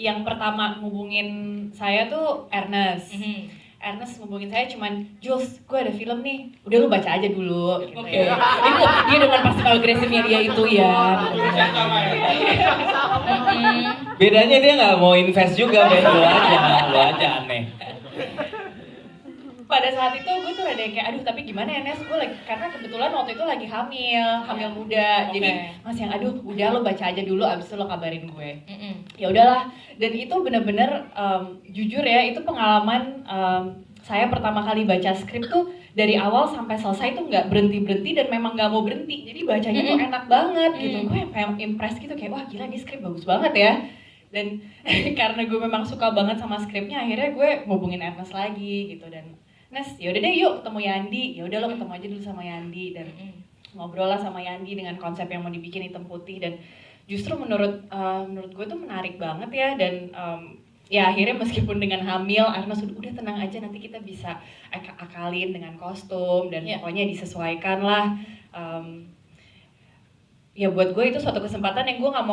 yang pertama ngubungin saya tuh Ernest. Ernest ngubungin saya cuman, Jules, gue ada film nih, udah lu baca aja dulu gitu ya. Itu dia dengan passive agresifnya dia itu ya. Bedanya dia nggak mau invest juga, lu aja aneh. Pada saat itu gue tuh rada kayak, aduh tapi gimana ya Nes, gue lagi, karena kebetulan waktu itu lagi hamil muda, jadi masih yang aduh udah lo baca aja dulu abis itu lo kabarin gue. Ya udahlah, dan itu bener-bener jujur ya, itu pengalaman saya pertama kali baca skrip tuh dari awal sampai selesai tuh nggak berhenti dan memang nggak mau berhenti, jadi bacanya tuh enak banget gitu. Gue yang impress gitu kayak wah gila nih skrip bagus banget ya. Dan karena gue memang suka banget sama skripnya, akhirnya gue ngubungin Ernest lagi gitu. Dan Nes, yaudah deh yuk ketemu Yandi. Ya udah lo ketemu aja dulu sama Yandi dan ngobrol lah sama Yandi dengan konsep yang mau dibikin hitam putih. Dan justru menurut gue tuh menarik banget ya. Dan ya akhirnya meskipun dengan hamil, Ernest udah tenang aja, nanti kita bisa akalin dengan kostum dan pokoknya disesuaikan lah. Ya buat gue itu suatu kesempatan yang gue nggak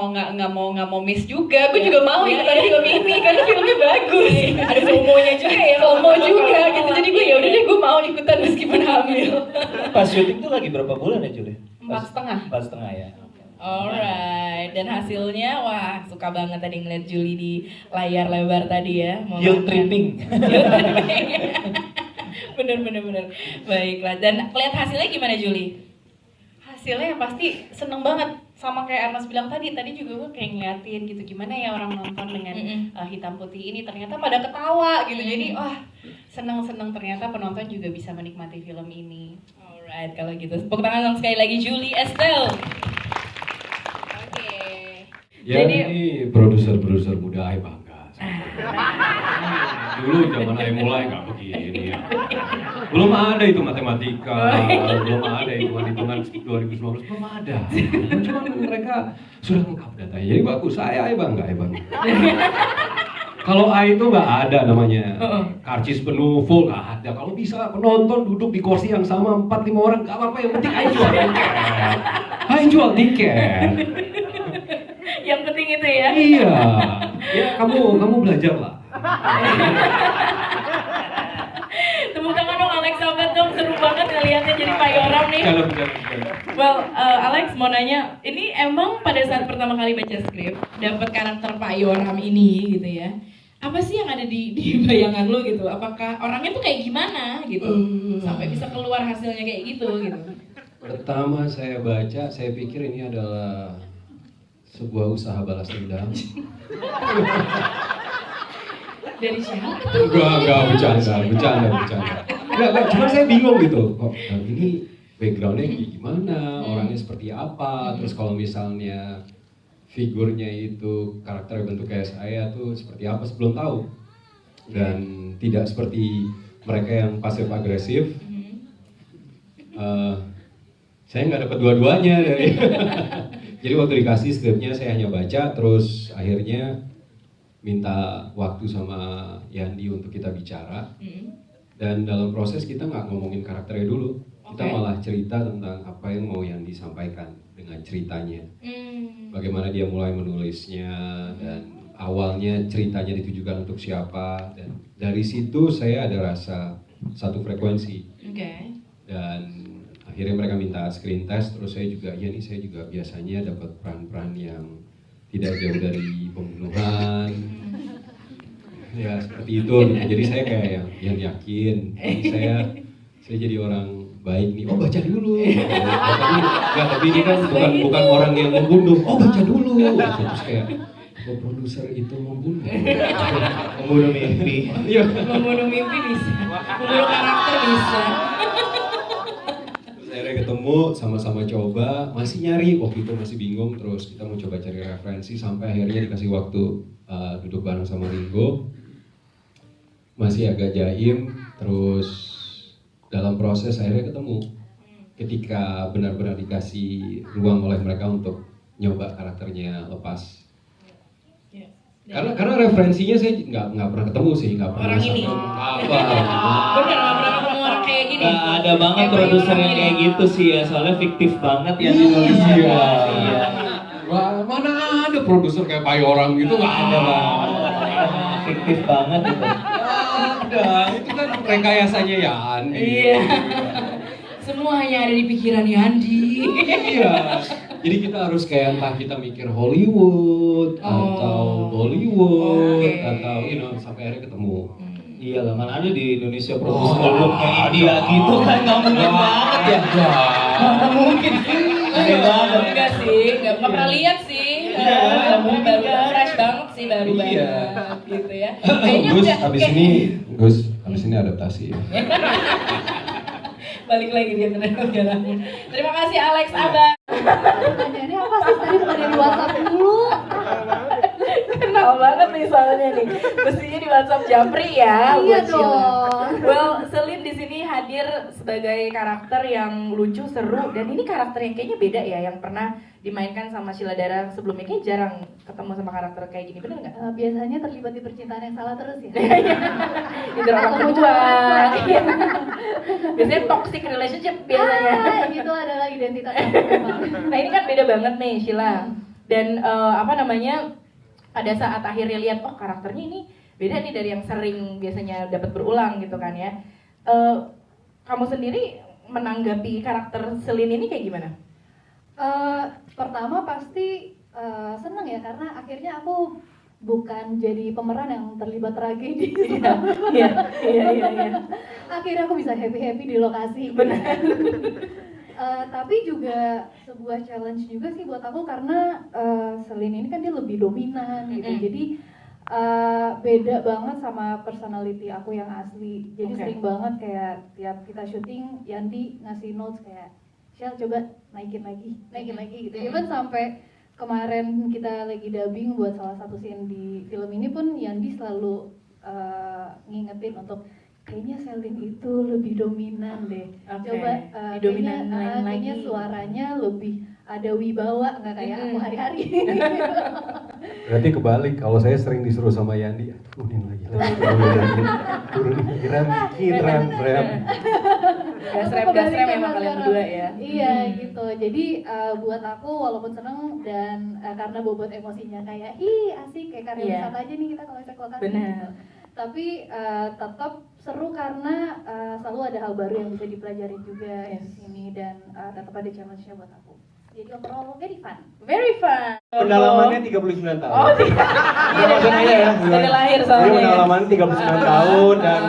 mau miss juga. Gue juga mau ikutan film ini karena filmnya bagus. Ada FOMO-nya juga ya. FOMO juga gitu. Jadi gue ya udah deh gue mau ikutan meskipun hamil. Pas syuting tuh lagi berapa bulan ya Julie? 4,5. 4,5 ya. Alright, dan hasilnya wah suka banget tadi ngeliat Julie di layar lebar tadi ya. Guilt tripping. Bener. Baiklah, dan lihat hasilnya gimana Julie? Hasilnya yang pasti seneng banget, sama kayak Ernest bilang tadi juga gue kayak ngeliatin gitu gimana ya orang nonton dengan hitam putih ini ternyata pada ketawa gitu. Jadi wah seneng ternyata penonton juga bisa menikmati film ini. Alright, kalau gitu tepuk tangan dong sekali lagi Julie Estelle. Ya jadi, ini produser muda Ai bangga. Dulu zaman Ai mulai nggak begini ya. Belum ada itu matematika, belum ada hitungan 2019, belum ada. Cuma mereka sudah lengkap datanya. Jadi bagus, Ai bangga. Kalau Ai itu nggak ada namanya karcis penuh full, nggak ada. Kalau bisa penonton duduk di kursi yang sama 4-5 orang nggak apa-apa, yang penting Ai jual tiket. Ai jual tiket. Yang penting itu ya. Iya. Ya kamu belajar lah. Tepuk tangan dong Alex, sahabat dong, seru banget ngeliatnya jadi payoram nih. Well, Alex mau nanya, ini emang pada saat pertama kali baca skrip, dapat karakter payoram ini gitu ya. Apa sih yang ada di bayangan lo gitu? Apakah orangnya tuh kayak gimana gitu? Sampai bisa keluar hasilnya kayak gitu. Pertama saya baca, saya pikir ini adalah sebuah usaha balas dendam. Dari siapa tuh? Enggak, bercanda. Enggak, cuma saya bingung gitu. Kok ini backgroundnya gimana, orangnya seperti apa, terus kalau misalnya figurnya itu karakter bentuk kayak saya tuh seperti apa, sebelum tahu. Dan tidak seperti mereka yang pasif agresif. Saya nggak dapat dua-duanya dari. Jadi waktu dikasih skripnya saya hanya baca, terus akhirnya minta waktu sama Yandi untuk kita bicara. Dan dalam proses kita nggak ngomongin karakternya dulu, kita malah cerita tentang apa yang mau Yandi sampaikan dengan ceritanya. Bagaimana dia mulai menulisnya dan awalnya ceritanya ditujukan untuk siapa. Dan dari situ saya ada rasa satu frekuensi. Dan akhirnya mereka minta screen test, terus saya juga biasanya dapat peran-peran yang tidak jauh dari pembunuhan, ya seperti itu. Jadi saya kayak yang yakin, saya jadi orang baik nih. Oh baca dulu, tapi ini kan bukan orang yang membunuh. Oh baca dulu, terus kayak produser itu membunuh mimpi. Membunuh mimpi bisa, membunuh karakter bisa. Akhirnya ketemu, sama-sama coba, masih nyari, waktu itu masih bingung, terus kita mau coba cari referensi, sampai akhirnya dikasih waktu duduk bareng sama Ringo. Masih agak jaim, terus dalam proses akhirnya ketemu. Ketika benar-benar dikasih ruang oleh mereka untuk nyoba karakternya lepas. Karena referensinya saya nggak pernah ketemu sih, nggak pernah orang ini. Benar, nggak pernah ketemu orang kayak gini. Nggak ada banget produser yang kayak gitu sih ya, soalnya fiktif banget ya nulisnya. Iya. Wah, mana ada produser kayak payoram gitu, nggak ada banget. fiktif banget itu. Ada, itu kan rekayasanya ya Andi. Iya. Semua hanya ada di pikiran Yandi. Iya. Jadi kita harus kayak entah kita mikir Hollywood atau Bollywood atau sampai akhirnya ketemu. Iya lah, mana ada di Indonesia profesional belum kayak dia gitu kan, nggak mungkin banget ya. Nggak mungkin. Aneh banget. Enggak sih, nggak pernah lihat sih. Baru fresh banget sih, baru banget gitu ya. Kayaknya Gus, udah abis ini adaptasi ya. balik lagi dia ngelakuin. Terima kasih Alex Abang. Pertanyaannya apa sih tadi bukan di WhatsApp dulu? Kenal banget nih soalnya nih. Mestinya di WhatsApp Japri ya. Iya buat Sheila. dong. Well, Celine di sini hadir sebagai karakter yang lucu, seru, dan ini karakter yang kayaknya beda ya, yang pernah dimainkan sama Sheila Dara sebelumnya. Kayaknya jarang ketemu sama karakter kayak gini, bener nggak? Biasanya terlibat di percintaan yang salah terus ya. Di drama kedua. Iya. Biasanya toxic relationship biasanya. Itu adalah identitas. Nah ini kan beda banget nih Sheila. Dan pada saat akhirnya lihat karakternya ini beda nih dari yang sering biasanya dapat berulang gitu kan ya. Kamu sendiri menanggapi karakter Celine ini kayak gimana? Pertama pasti senang ya karena akhirnya aku bukan jadi pemeran yang terlibat tragedi. Iya. Akhirnya aku bisa happy di lokasi. Benar. Tapi juga sebuah challenge juga sih buat aku karena Celine ini kan dia lebih dominan gitu. Jadi beda banget sama personality aku yang asli. Jadi sering banget kayak tiap kita syuting Yandi ngasih notes kayak Shell coba naikin lagi gitu. Even sampai kemarin kita lagi dubbing buat salah satu scene di film ini pun Yandi selalu ngingetin untuk kayaknya Celine itu lebih dominan deh. Coba kayaknya suaranya lebih ada wibawa, nggak kayak aku hari-hari. Berarti kebalik, kalau saya sering disuruh sama Yandi, turunin lagi, turunin lagi, rem. Gasrem memang kalian berdua ya. Iya gitu, jadi buat aku walaupun seneng dan karena bobot emosinya kayak asik kayak karya wisata aja nih kita kalau cek lokasi gitu. Tapi tetap seru karena selalu ada hal baru yang bisa dipelajari juga di sini dan tetap ada challenge-nya buat aku. Jadi overall very fun. Very fun. Pendalamannya 39 tahun. Oh, Iya maksudnya ya. Dari lahir Jadi soalnya. pendalaman 39 tahun dan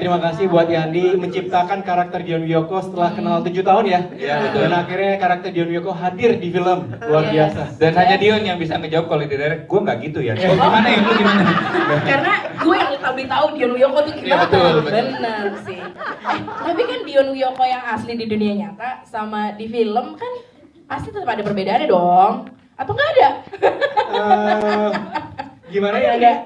terima kasih buat Yandi menciptakan karakter Dion Wiyoko setelah kenal 7 tahun ya. Iya, betul. Dan akhirnya karakter Dion Wiyoko hadir di film. Luar biasa. Dan hanya Dion yang bisa ngejawab kalau di direct, gue nggak gitu ya. Gimana ya, lu gimana? Karena gue yang lebih tahu Dion Wiyoko tuh gimana. Iya, betul. Benar sih. Tapi kan Dion Wiyoko yang asli di dunia nyata sama di film kan pasti tetap ada perbedaannya dong. Atau nggak ada? Gimana Ada ya? nggak?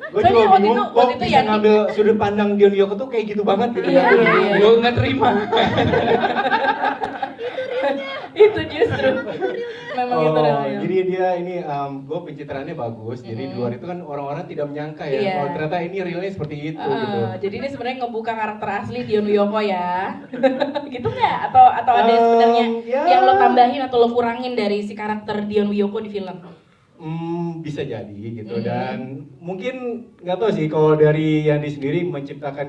Gue Soalnya juga waktu bingung itu- kok waktu itu bisa Yandi- ngambil sudut pandang Dion Wiyoko tuh kayak gitu banget gitu. Iya. Gue nggak terima. Itu justru memang itu realnya. Jadi dia ini gue pencitraannya bagus. Jadi di luar itu kan orang-orang tidak menyangka ya. Iya. Kalau ternyata ini realnya seperti itu gitu. Jadi ini sebenarnya ngebuka karakter asli Dion Wiyoko ya. Gitu nggak? Atau ada sebenarnya ya. yang lo tambahin atau lo kurangin dari si karakter Dion Wiyoko di film? Bisa jadi gitu dan mungkin nggak tahu sih kalau dari Yandi sendiri menciptakan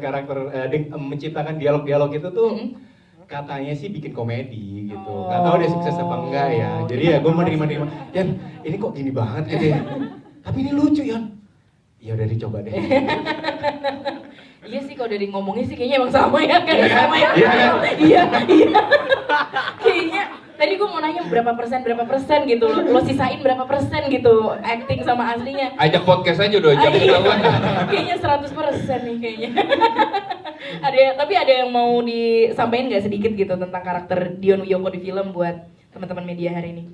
menciptakan dialog-dialog itu tuh katanya sih bikin komedi gitu. Nggak tahu dia sukses apa enggak ya. Jadi ya gue menerima Yan ini kok gini banget gitu ya. Tapi ini lucu Yan. Ya udah dicoba deh. Iya sih kalau dari ngomongnya sih kayaknya emang sama ya kan? Sama ya? Iya. Kayaknya tadi gue mau nanya berapa persen gitu lo sisain berapa persen gitu acting sama aslinya. Ajak podcast aja udah jam ketahuan. Kayaknya 100% nih kayaknya. Tapi ada yang mau disampaikan nggak sedikit gitu tentang karakter Dion Wiyoko di film buat teman-teman media hari ini?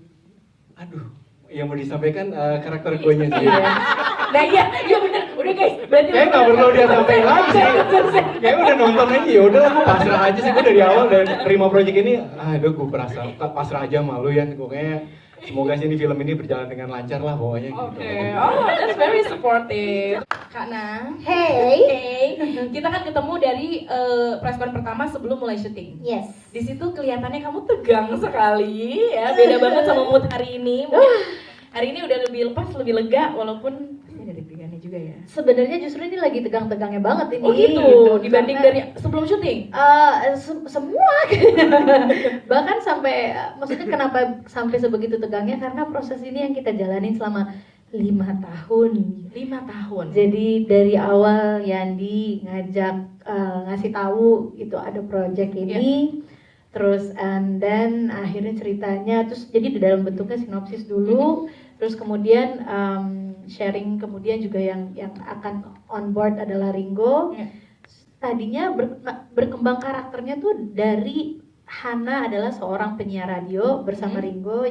Aduh, yang mau disampaikan karakter gue nya sih. Nah iya bener. Udah guys, berarti Kayak nggak perlu dia sampaikan lagi sih. Kayak udah nonton aja ya udah aku pasrah aja sih gue dari awal dan terima project ini. Aduh gue pasrah aja malu ya. Pokoknya semoga sih di film ini berjalan dengan lancar lah pokoknya gitu. Oke, that's very supportive. Kak Na, Hey. kita kan ketemu dari press con pertama sebelum mulai syuting. Yes. Di situ kelihatannya kamu tegang sekali, ya beda banget sama mood hari ini. Hari ini udah lebih lepas, lebih lega, walaupun pasti ada deg-degannya juga ya. sebenarnya justru ini lagi tegang-tegangnya banget ini. Oh gitu, dibanding dari sebelum syuting? Semua bahkan sampai maksudnya kenapa sampai sebegitu tegangnya karena proses ini yang kita jalanin selama 5 tahun. 5 tahun. Jadi dari awal Yandi ngajak ngasih tahu itu ada project ini, terus and then akhirnya ceritanya terus jadi di dalam bentuknya sinopsis dulu, terus kemudian sharing kemudian juga yang akan on board adalah Ringo. Tadinya berkembang karakternya tuh dari Hana adalah seorang penyiar radio bersama Ringo,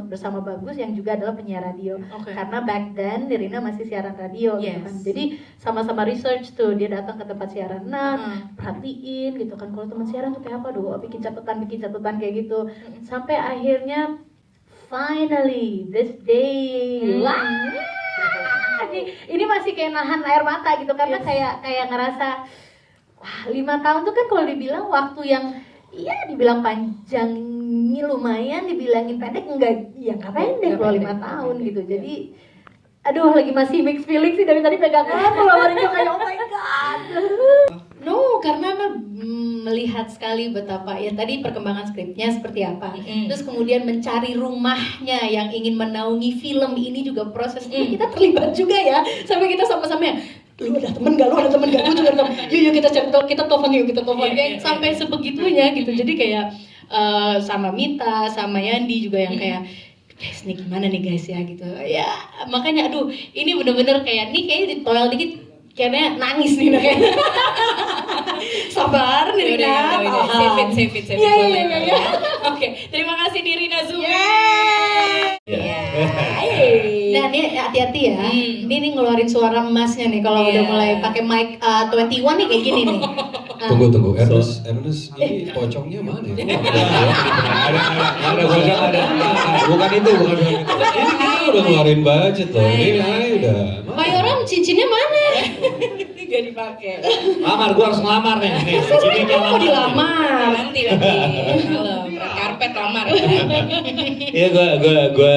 bersama Bagus yang juga adalah penyiar radio. Karena back then Nirina masih siaran radio gitu kan. Jadi sama-sama research tuh, dia datang ke tempat siaran, perhatiin gitu kan, kalau teman siaran tuh kayak apa, bikin catatan kayak gitu. Sampai akhirnya finally this day. Wah. Ini masih kayak nahan air mata gitu karena kayak ngerasa wah 5 tahun tuh kan kalau dibilang waktu yang iya dibilang panjangnya lumayan, dibilangin pendek enggak, ya nggak pendek loh 5 tahun gitu. Jadi aduh lagi masih mixed feeling sih dari tadi pegang kalau Ringo kayak oh my god. No, karena melihat sekali betapa ya tadi perkembangan skripnya seperti apa, terus kemudian mencari rumahnya yang ingin menaungi film ini juga prosesnya kita terlibat juga ya, sampai kita sama-sama ya lu ada temen gak, gue juga ada temen, yuk kita telepon kayak sampai sebegitunya gitu. Jadi kayak sama Mita, sama Yandi juga yang kayak guys nih gimana nih guys ya gitu ya, makanya aduh ini bener-bener kayak nih kayaknya ditoel dikit kayaknya nangis nih kayaknya. Sabar Nirina, save it. Ya. Oke, terima kasih Nirina Zumi. Nah ini hati-hati ya, ini ngeluarin suara emasnya nih kalau udah mulai pakai mic 21 nih kayak gini nih. Tunggu, Ernest ini pocongnya mana ya? Ada pocong ada. Bukan itu. Ini kita udah ngeluarin budget loh, ini udah. Pak Yoram cincinnya mana? Gak dipakai. Lamar, gua harus ngelamar nih. Ini mau dilamar. Nanti. Halo, karpet lamar. Iya, gua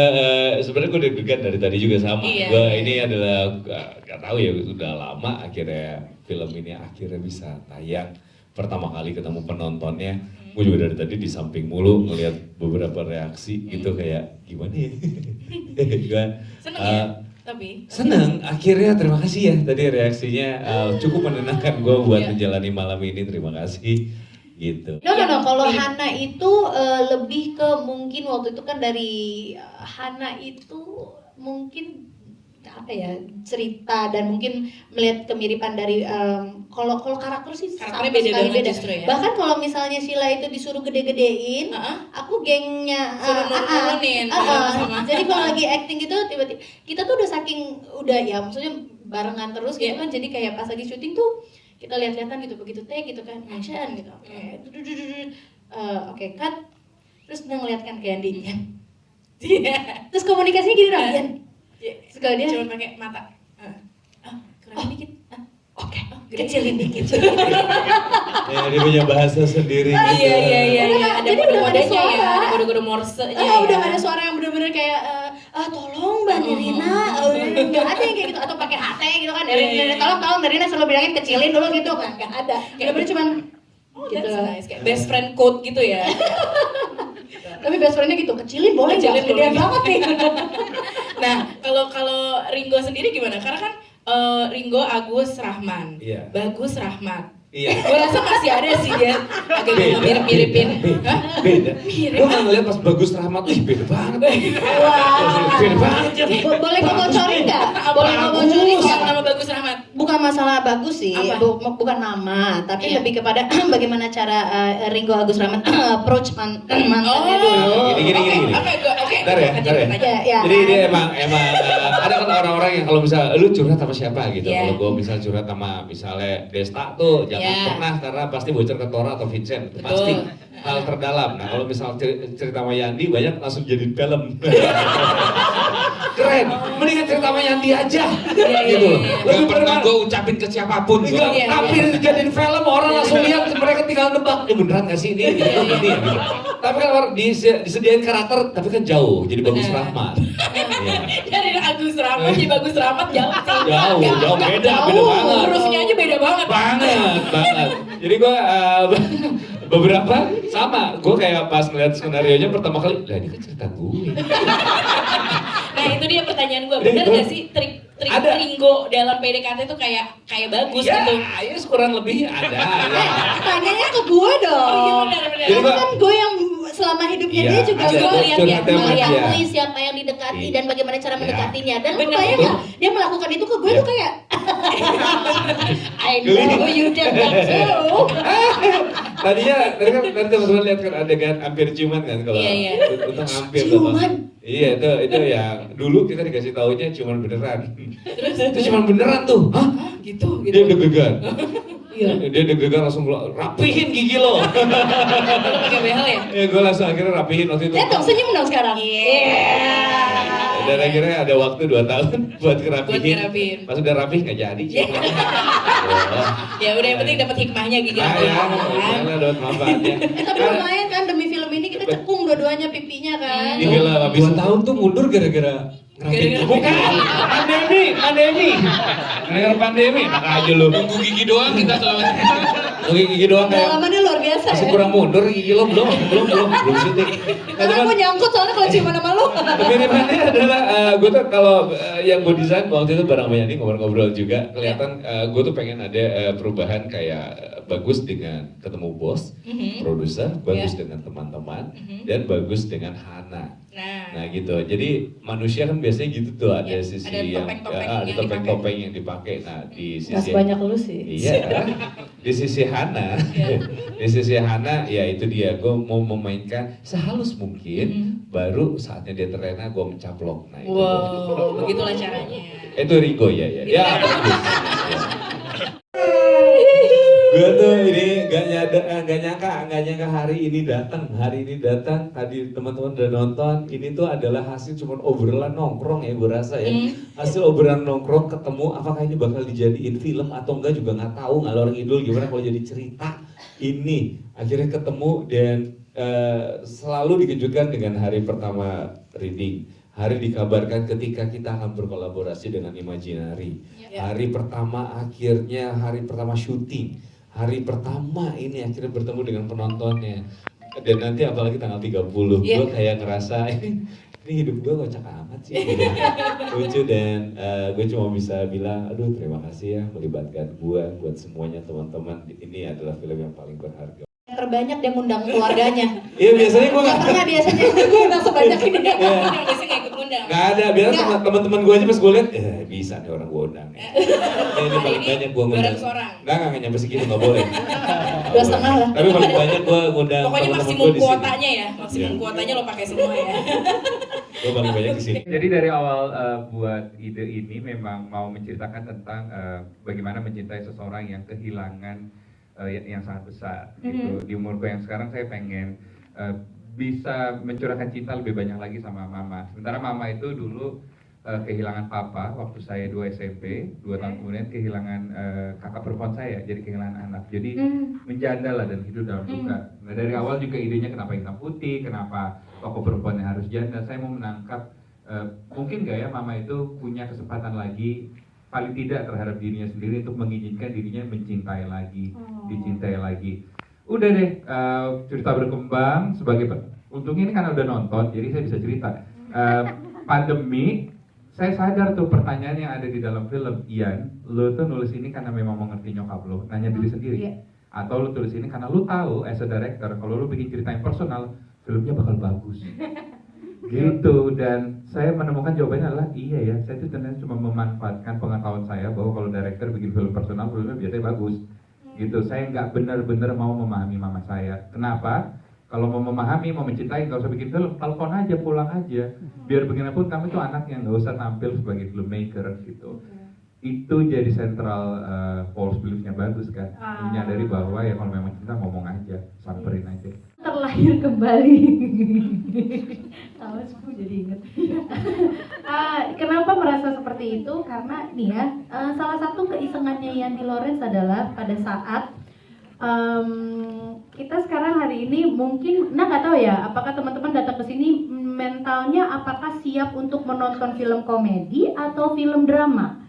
sebenarnya gua deg-degan dari tadi juga sama. Gua ini adalah gak tahu ya, udah lama akhirnya film ini akhirnya bisa tayang. Pertama kali ketemu penontonnya, gue juga dari tadi di samping mulu ngelihat beberapa reaksi gitu kayak gimana ya? Seneng ya? Tapi senang, akhirnya terima kasih ya tadi reaksinya cukup menenangkan gue buat menjalani malam ini, terima kasih gitu. No, kalau Hana itu lebih ke mungkin waktu itu kan dari Hana itu mungkin apa ya cerita dan mungkin melihat kemiripan dari kalau karakter sih sama sekali beda. Ya? Bahkan kalau misalnya Sheila itu disuruh gede-gedein, aku gengnya nurunin. Jadi kalau lagi acting gitu tiba-tiba kita tuh udah saking ya maksudnya barengan terus gitu kan, jadi kayak pas lagi syuting tuh kita lihat-lihatan gitu, begitu take gitu kan, action gitu, oke cut, terus dia ngeliatkan ke Yandi ya, terus komunikasinya gini Ryan. Sekali dia cuma pakai mata. Kurang dikit. Oke, kecilin dikit. Ya, dia punya bahasa sendiri. Iya. Ada kode-kodenya ya, ada kode-kode Morse. Udah ada suara yang benar-benar kayak tolong Mbak Nirina, nggak ada yang kayak gitu, atau pakai HT gitu kan, tolong Nirina selalu bilangin kecilin dulu gitu kan, nggak ada. Benar-benar cuman gitu. Nice. Kayak best friend code gitu ya. Tapi best friendnya gitu, kecilin boleh nggak? Gedean banget nih. Nah, kalau Ringo sendiri gimana? Karena kan Ringo Agus Rahman, Bagus Rahmat. Iya. Gue rasa masih ada sih dia agak mirip-miripin. Beda. Gue nggak ngeliat pas Bagus Rahmat, beda banget. Beda banget ya. Boleh ngebocorin nggak? Boleh ngebocorin nggak? Nama Bagus Rahmat. Bukan masalah bagus sih, bukan nama, tapi lebih kepada bagaimana cara Ringo Agus Rahmat approach mantannya dulu. Gini. Oke. Bentar ya. Jadi dia emang ada kan orang-orang yang kalau misal lu curhat sama siapa gitu. Kalau gue misal curhat sama misalnya Desta tuh jangan pernah, karena pasti bocor ke Tora atau Vincent. Pasti hal terdalam. Nah kalau misal cerita sama Yandi banyak langsung jadi film. Keren, mendingan cerita sama Yandi aja. Gitu. Lebih pernah gue ucapin ke siapapun. Tapi jadiin film orang langsung lihat, mereka tinggal nebak. Beneran gak sih ini? Gitu. Tapi kan orang disediain karakter, tapi kan jauh, jadi Bagus Rahmat. Dari Agus Rahmat jadi Bagus Rahmat jauh sih. Jauh, beda banget. Hurufnya aja beda banget. Banget. Jadi gue beberapa sama, gue kayak pas ngeliat skenario-nya pertama kali, lah ini kan cerita gue. Nah itu dia pertanyaan gue, bener gak sih trik Ringo dalam PDKT itu kayak bagus gitu? Ya kurang lebih ada. Tanyanya ke gue dong. Oh iya benar. Karena kan gue yang selama hidupnya dia juga mengetahui siapa yang didekati dan bagaimana cara mendekatinya. Dan lu bayang gak, dia melakukan itu ke gue tuh kayak I know you did that too. Tadi teman-teman lihat kan adegan hampir ciuman kan kalau untuk hampir ciuman. Iya itu yang dulu kita dikasih taunya ciuman beneran. Itu ciuman beneran tuh. Hah? Gitu. Dia deg-degan. Iya. Dia deg-degan langsung rapihin gigi lo. Pakai behel ya? Ya gue langsung akhirnya rapihin waktu itu. Lihat dong, senyum dong sekarang. Dan akhirnya ada waktu 2 tahun buat ngerapihin. Pas udah rapih nggak jadi. Ya udah yang penting dapat hikmahnya gigi. Ya, dapat manfaatnya. Tapi lumayan kan demi film ini kita cekung dua-duanya pipinya kan. Di film habis 2 tahun tuh mundur gara-gara bukan pandemi. Gara-gara pandemi, enak aja lu. Nunggu gigi doang kita selama Gigi doang kayak. Pengalamannya luar biasa Masih ya. kurang mundur gigi lo belum syuting. Karena gue nyangkut soalnya kalau ciuman sama lu. Kemiripannya adalah gue tuh kalau yang gue desain waktu itu bareng Mayani ngobrol-ngobrol juga kelihatan gue tuh pengen ada perubahan kayak bagus dengan ketemu bos, produser, bagus dengan teman-teman, dan bagus dengan Hana. Nah gitu. Jadi manusia kan biasanya gitu tuh ada sisi yang ada topeng-topeng yang dipakai. Nah di sisi banyak lu sih. Iya. Di sisi Hana, di sisi Hana ya itu dia. Gue mau memainkan sehalus mungkin. Baru saatnya dia terlena gue mencaplok. Nah, wow, begitulah caranya. Itu Rigo ya. Gue tuh ini gak nyangka hari ini datang. Tadi teman-teman udah nonton. Ini tuh adalah hasil cuman obrolan nongkrong ya gue rasa ya. Hasil obrolan nongkrong ketemu. Apakah ini bakal dijadiin film atau enggak juga nggak tahu ngalor ngidul gimana kalau jadi cerita. Ini akhirnya ketemu dan selalu dikejutkan dengan hari pertama reading. Hari dikabarkan ketika kita akan berkolaborasi dengan Imaginary. Hari pertama akhirnya hari pertama syuting. Hari pertama ini akhirnya bertemu dengan penontonnya. Dan nanti apalagi tanggal 30, gue kayak ngerasa ini hidup gue kocak amat sih. Lucu dan gue cuma bisa bilang, aduh terima kasih ya melibatkan gue buat semuanya teman-teman. Ini adalah film yang paling berharga. Terbanyak dia ngundang keluarganya. Iya biasanya gue nggak pernah biasanya gue undang sebanyak ini. Biasanya nggak ikut ngundang. Nggak ada, biasanya teman-teman gue aja pas gue lihat, bisa nih orang gue undang. Ini paling banyak gue ngundang. Nggak nyampe segitu nggak boleh. 2,5 lah. Tapi paling banyak gue ngundang. Pokoknya maksimum kuotanya ya, maksimum kuotanya lo pakai semua ya. Gue paling banyak di sini. Jadi dari awal buat ide ini memang mau menceritakan tentang bagaimana mencintai seseorang yang kehilangan yang sangat besar gitu. Di umurku yang sekarang saya pengen bisa mencurahkan cinta lebih banyak lagi sama mama. Sementara mama itu dulu kehilangan papa waktu saya 2 SMP, 2 tahun kemudian kehilangan kakak perempuan saya, jadi kehilangan anak. Jadi menjanda lah dan hidup dalam duka. Nah dari awal juga idenya kenapa hitam putih, kenapa tokoh perempuannya harus janda. Saya mau menangkap mungkin gak ya mama itu punya kesempatan lagi paling tidak terhadap dirinya sendiri untuk mengizinkan dirinya mencintai lagi, dicintai lagi. Udah deh, cerita berkembang sebagai untungnya ini karena udah nonton, jadi saya bisa cerita. Pandemi, saya sadar tuh pertanyaan yang ada di dalam film, Ian, lo tuh nulis ini karena memang mengerti nyokap lo, nanya diri sendiri. Atau lo tulis ini karena lo tahu as a director, kalau lo bikin cerita yang personal, filmnya bakal bagus. Gitu, dan saya menemukan jawabannya adalah iya ya, saya itu ternyata cuma memanfaatkan pengetahuan saya bahwa kalau director bikin film personal, filmnya biasanya bagus. Gitu, saya nggak benar-benar mau memahami mama saya. Kenapa? Kalau mau memahami, mau mencintai, nggak usah bikin film, telepon aja, pulang aja. Biar bagaimanapun kamu itu anak yang nggak usah tampil sebagai filmmaker gitu. Itu jadi sentral false belief-nya bagus kan. Menyadari bahwa ya kalau memang cinta ngomong aja, samperin aja. Terlahir kembali. Tahu aku jadi inget. Kenapa merasa seperti itu? Karena nih ya, salah satu keisengannya Yanti Lawrence adalah pada saat kita sekarang hari ini mungkin, nggak tahu ya, apakah teman-teman datang ke sini mentalnya apakah siap untuk menonton film komedi atau film drama?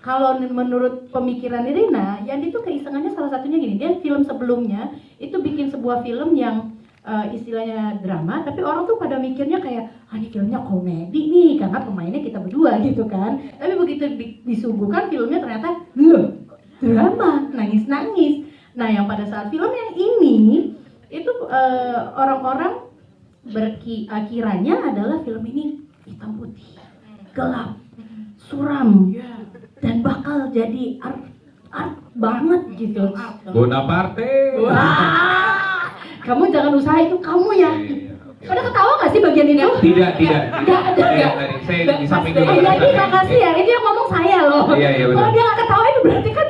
Kalau menurut pemikiran Irina, Yandi tuh keisengannya salah satunya gini, dia film sebelumnya itu bikin sebuah film yang istilahnya drama, tapi orang tuh pada mikirnya kayak, ini filmnya komedi nih, karena pemainnya kita berdua gitu kan. Tapi begitu disuguhkan filmnya ternyata, loh, drama, nangis-nangis. Nah, yang pada saat film yang ini, itu orang-orang kiranya adalah film ini hitam putih, gelap, suram, dan bakal jadi art banget gitu. Bonaparte. Wah, kamu jangan usaha itu kamu ya. Pada ketawa nggak sih bagian itu? Tidak. Saya di samping dulu. Jadi makasih ya, ini yang ngomong saya loh. Iya, kalau dia nggak ketawa itu berarti kan.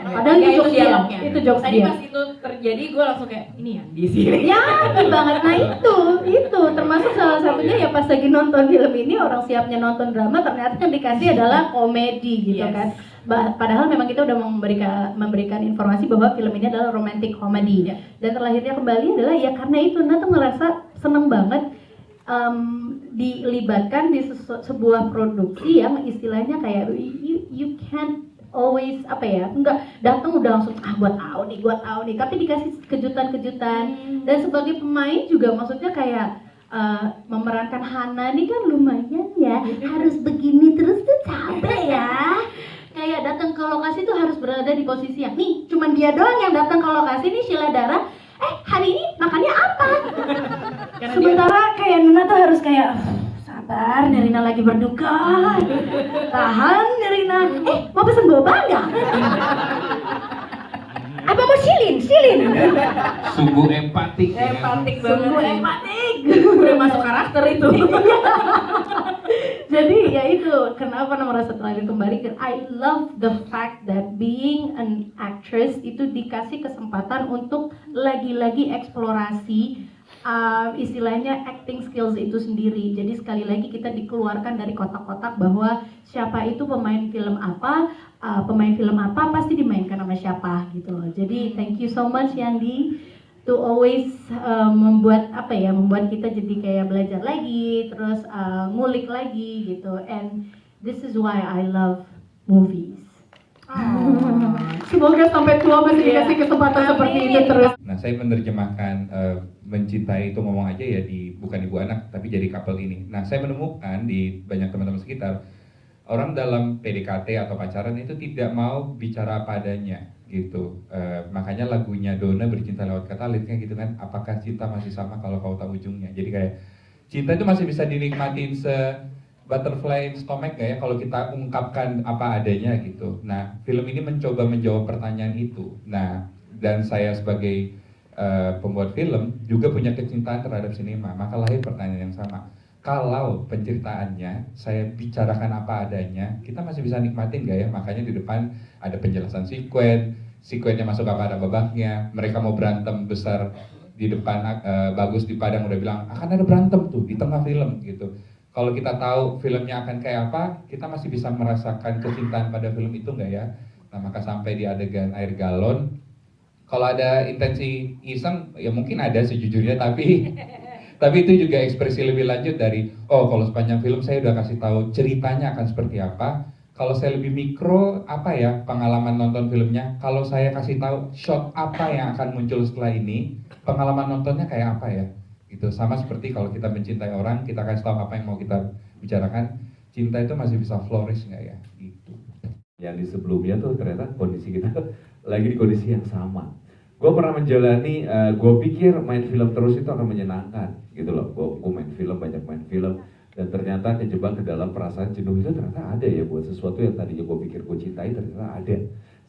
Padahal itu jokes dialognya. Itu jokes tadi dia. pas itu terjadi gue langsung kayak ini ya di sini. Ya, betul banget. Nah itu termasuk salah satunya ya pas lagi nonton film ini orang siapnya nonton drama ternyata yang dikasih adalah komedi gitu kan. Padahal memang kita udah memberikan informasi bahwa film ini adalah romantic comedy. Dan terlahirnya kembali adalah ya karena itu Nat tuh ngerasa seneng banget dilibatkan di sebuah produksi yang istilahnya kayak you can't always nggak datang udah langsung gua tahu nih, tapi dikasih kejutan-kejutan. Dan sebagai pemain juga maksudnya kayak memerankan Hana nih kan lumayan ya, harus begini terus tuh capek ya. Kayak datang ke lokasi tuh harus berada di posisi yang nih cuman dia doang yang datang ke lokasi nih Sheila Dara, hari ini makannya apa? Sementara kayak Nuna tuh harus kayak sabar, Nirina lagi berduka. Tahan Nirina. Mau pesen boba enggak? Apa mau silin? Sungguh empatik banget. Sungguh empatik. Udah masuk karakter itu. Jadi ya itu kenapa merasa terlalu kembali ke I love the fact that being an actress itu dikasih kesempatan untuk lagi-lagi eksplorasi istilahnya acting skills itu sendiri. Jadi sekali lagi kita dikeluarkan dari kotak-kotak bahwa siapa itu pemain film apa pasti dimainkan sama siapa gitu loh. Jadi thank you so much Yandi to always membuat kita jadi kayak belajar lagi, terus ngulik lagi gitu. And this is why I love movies. Semoga sampai tua masih dikasih kesempatan seperti itu terus. Nah, saya menerjemahkan mencintai itu ngomong aja ya bukan ibu anak tapi jadi couple ini. Nah, saya menemukan di banyak teman-teman sekitar orang dalam PDKT atau pacaran itu tidak mau bicara apa adanya gitu. Makanya lagunya Donna Bercinta Lewat Kata liriknya gitu kan, apakah cinta masih sama kalau kau tahu ujungnya. Jadi kayak cinta itu masih bisa dinikmatin butterfly stomach gak ya kalau kita ungkapkan apa adanya gitu. Nah, film ini mencoba menjawab pertanyaan itu. Nah, dan saya sebagai pembuat film juga punya kecintaan terhadap sinema, maka lahir pertanyaan yang sama. Kalau penceritaannya saya bicarakan apa adanya, kita masih bisa nikmatin gak ya? Makanya di depan ada penjelasan sekuennya masuk apa ada babaknya. Mereka mau berantem besar di depan, Bagus di Padang udah bilang akan ada berantem tuh di tengah film gitu. Kalau kita tahu filmnya akan kayak apa, kita masih bisa merasakan kecintaan pada film itu nggak ya? Nah, maka sampai di adegan air galon, kalau ada intensi iseng, ya mungkin ada sejujurnya, tapi itu juga ekspresi lebih lanjut dari, kalau sepanjang film saya udah kasih tahu ceritanya akan seperti apa. Kalau saya lebih mikro, apa ya pengalaman nonton filmnya? Kalau saya kasih tahu shot apa yang akan muncul setelah ini, pengalaman nontonnya kayak apa ya? Gitu. Sama seperti kalau kita mencintai orang, kita kasih tahu apa yang mau kita bicarakan, cinta itu masih bisa flourish nggak ya? Gitu. Yang di sebelumnya tuh ternyata kondisi kita lagi di kondisi yang sama. Gue pernah menjalani, gue pikir main film terus itu akan menyenangkan gitu loh. Gue main film, banyak main film, dan ternyata kejebak ke dalam perasaan jenuh itu ternyata ada ya buat sesuatu yang tadinya gue pikir gue cintai ternyata ada.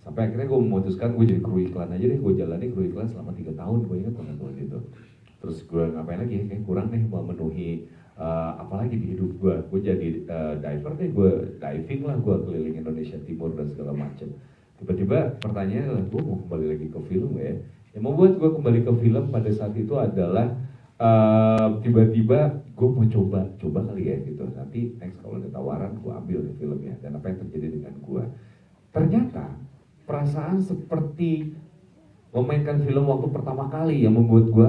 Sampai akhirnya gue memutuskan gue jadi kru iklan aja deh, gue jalani kru iklan selama 3 tahun, gue ingat banget waktu itu. Terus gue ngapain lagi, kayak kurang nih memenuhi apalagi di hidup gue jadi diver deh, gue diving lah, gue keliling Indonesia Timur dan segala macam. Tiba-tiba pertanyaannya adalah gue mau kembali lagi ke film ya. Yang membuat gue kembali ke film pada saat itu adalah tiba-tiba gue mau coba kali ya gitu. Nanti next kalau ada tawaran gue ambil nih filmnya. Dan apa yang terjadi dengan gue? Ternyata perasaan seperti memainkan film waktu pertama kali yang membuat gue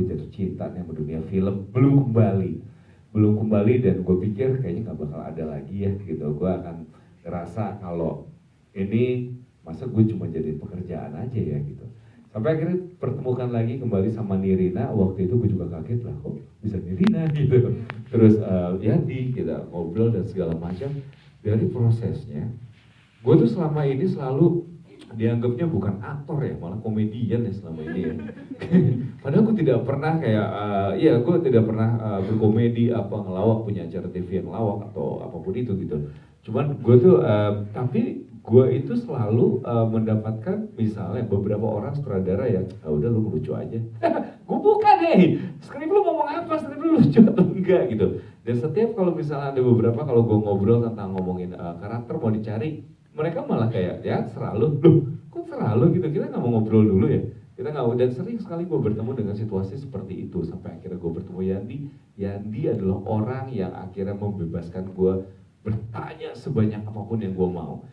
jatuh cinta nih sama dunia film, belum kembali dan gue pikir kayaknya nggak bakal ada lagi ya gitu. Gue akan ngerasa kalau ini masa gue cuma jadi pekerjaan aja ya gitu. Sampai akhirnya pertemukan lagi kembali sama Nirina. Waktu itu gue juga kaget lah, kok bisa Nirina gitu. Terus Yandi, kita ngobrol dan segala macam. Dari prosesnya, gue tuh selama ini selalu dianggapnya bukan aktor ya, malah komedian ya selama ini ya. Padahal gue tidak pernah kayak, gue tidak pernah berkomedi ngelawak, punya acara TV yang ngelawak atau apapun itu gitu. Cuman gue tuh, tapi gue itu selalu mendapatkan misalnya beberapa orang sutradara yang udah lu lucu aja. Gue bukan skrip lu ngomong apa, skrip lu lucu atau enggak gitu. Dan setiap kalau misalnya ada beberapa, kalau gue ngobrol tentang ngomongin karakter mau dicari, mereka malah kayak ya selalu, kok selalu gitu, kita nggak mau ngobrol dulu ya, kita nggak. Dan sering sekali gue bertemu dengan situasi seperti itu sampai akhirnya gue bertemu Yandi adalah orang yang akhirnya membebaskan gue bertanya sebanyak apapun yang gue mau,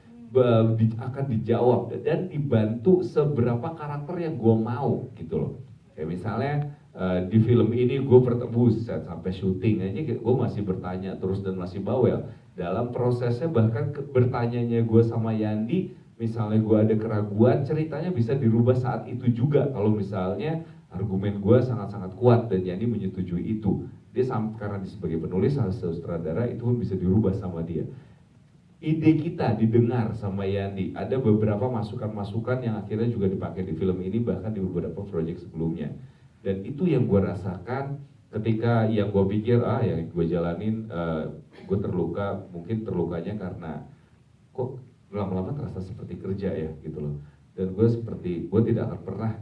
akan dijawab dan dibantu seberapa karakter yang gue mau gitu loh. Kayak misalnya di film ini gue sampai syuting aja gue masih bertanya terus dan masih bawel. Dalam prosesnya bahkan bertanyanya gue sama Yandi, misalnya gue ada keraguan, ceritanya bisa dirubah saat itu juga. Kalau misalnya argumen gue sangat-sangat kuat dan Yandi menyetujui itu, dia karena sebagai penulis, sutradara itu pun bisa dirubah sama dia. Ide kita didengar sama Yandi, ada beberapa masukan-masukan yang akhirnya juga dipakai di film ini, bahkan di beberapa proyek sebelumnya. Dan itu yang gue rasakan ketika yang gue pikir, yang gue jalanin, gue terluka, mungkin terlukanya karena kok lama-lama terasa seperti kerja ya gitu loh. Dan gue tidak akan pernah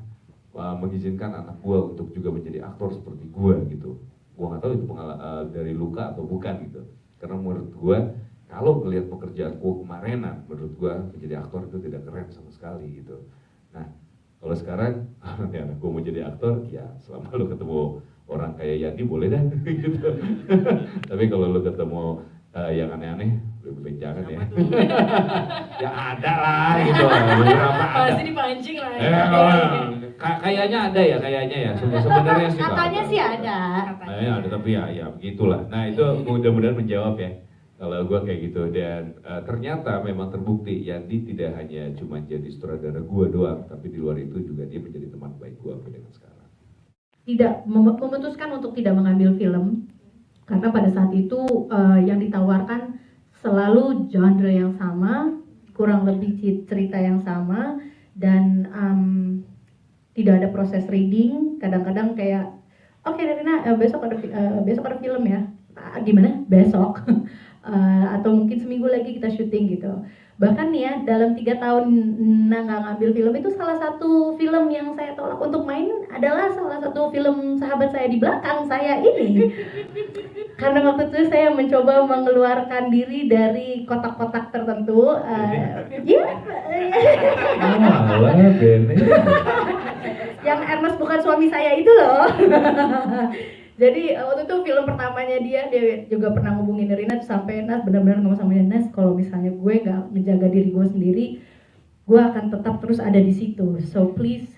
mengizinkan anak gue untuk juga menjadi aktor seperti gue gitu. Gue gak tahu itu dari luka atau bukan gitu. Karena menurut gue, kalau melihat pekerjaan gue kemarinan, menurut gue menjadi aktor itu tidak keren sama sekali gitu. Nah, kalau sekarang nanti anak gue mau jadi aktor, ya selama lo ketemu orang kayak Yandi boleh dah gitu. Tapi kalau lo ketemu yang aneh-aneh, lebih baik jangan ya. Ya ada lah gitu, beberapa ada. Pasti dipancing lah ya. Kayaknya ada ya, sebenarnya sih. Katanya sih ada. Kayaknya ada, tapi ya begitulah. Nah itu mudah-mudahan menjawab ya. Kalau gue kayak gitu, dan ternyata memang terbukti Yandi tidak hanya cuma jadi sutradara gue doang, tapi di luar itu juga dia menjadi teman baik gue sampai dengan sekarang. Tidak memutuskan untuk tidak mengambil film karena pada saat itu yang ditawarkan selalu genre yang sama, kurang lebih cerita yang sama, dan tidak ada proses reading. Kadang-kadang kayak oke, Rina, besok ada film ya, di mana besok. Atau mungkin seminggu lagi kita syuting gitu. Bahkan ya dalam 3 tahun nggak ngambil film itu salah satu film yang saya tolak untuk main adalah salah satu film sahabat saya di belakang saya ini. Karena waktu itu saya mencoba mengeluarkan diri dari kotak-kotak tertentu. Yang Ernest bukan suami saya itu loh. Jadi waktu itu film pertamanya dia juga pernah ngubungin Rina sampai Nas benar-benar ngomong sama dia, Nas kalau misalnya gue gak menjaga diri gue sendiri, gue akan tetap terus ada di situ. So please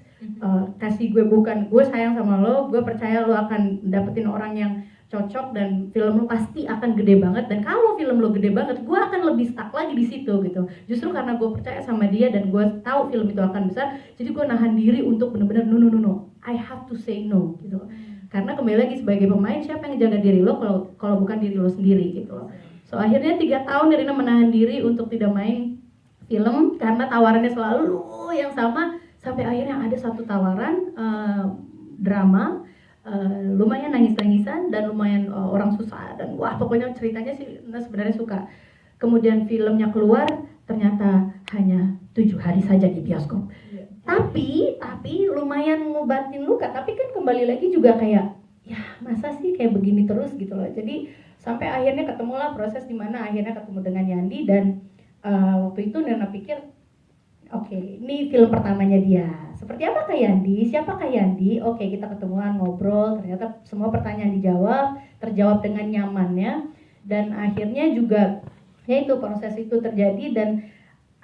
kasih gue, bukan gue sayang sama lo, gue percaya lo akan dapetin orang yang cocok dan film lo pasti akan gede banget. Dan kalau film lo gede banget, gue akan lebih stuck lagi di situ gitu. Justru karena gue percaya sama dia dan gue tahu film itu akan besar, jadi gue nahan diri untuk benar-benar no, I have to say no gitu. Karena kembali lagi sebagai pemain, siapa yang jaga diri lo kalau bukan diri lo sendiri gitu loh. So akhirnya 3 tahun Rina menahan diri untuk tidak main film karena tawarannya selalu yang sama, sampai akhirnya ada satu tawaran drama, lumayan nangis-nangisan dan lumayan orang susah, dan wah pokoknya ceritanya sih sebenarnya suka. Kemudian filmnya keluar, ternyata hanya 7 hari saja di bioskop. Tapi lumayan ngobatin luka, tapi kan kembali lagi juga kayak ya masa sih kayak begini terus gitu loh. Jadi sampai akhirnya ketemulah proses dimana akhirnya ketemu dengan Yandi, dan waktu itu Nirna pikir oke, ini film pertamanya dia. Seperti apa Kak Yandi? Siapa Kak Yandi? Oke, kita ketemuan, ngobrol, ternyata semua pertanyaan terjawab dengan nyamannya, dan akhirnya juga ya itu proses itu terjadi. Dan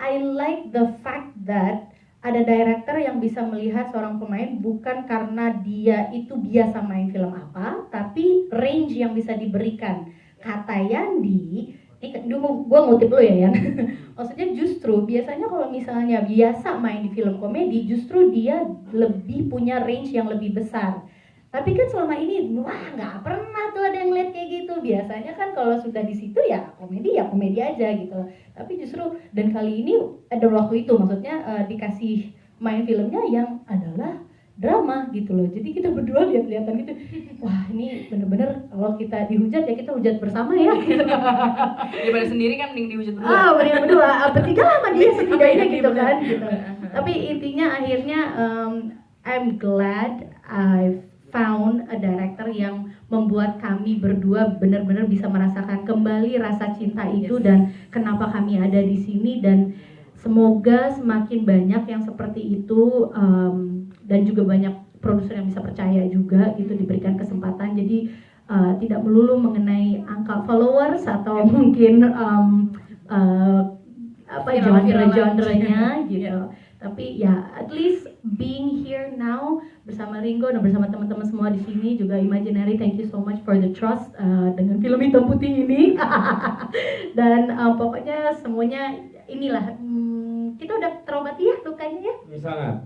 I like the fact that ada director yang bisa melihat seorang pemain bukan karena dia itu biasa main film apa, tapi range yang bisa diberikan. Kata Yandi, ini gue ngutip lo ya Yan. Maksudnya justru biasanya kalau misalnya biasa main di film komedi, justru dia lebih punya range yang lebih besar. Tapi kan selama ini, wah nggak pernah tuh ada yang lihat kayak gitu. Biasanya kan kalau sudah di situ ya komedi aja gitu. Tapi justru dan kali ini ada waktu itu, maksudnya dikasih main filmnya yang adalah drama gitu loh. Jadi kita berdua lihat-lihatan gitu. Wah ini bener-bener kalau kita dihujat ya kita hujat bersama ya. Daripada sendiri kan mending dihujat berdua. Mending berdua. Bertiga sama dia setidaknya gitu kan. Gitu. Tapi intinya akhirnya I'm glad I've found a director yang membuat kami berdua benar-benar bisa merasakan kembali rasa cinta itu dan kenapa kami ada di sini, dan semoga semakin banyak yang seperti itu dan juga banyak produser yang bisa percaya juga gitu, diberikan kesempatan. Jadi tidak melulu mengenai angka followers atau mungkin genre-genrenya gitu. Tapi ya at least being here now bersama Ringo dan bersama teman-teman semua di sini juga Imaginary, thank you so much for the trust dengan film hitam putih ini. Dan pokoknya semuanya inilah kita udah terobati ya lukanya ya. Sangat.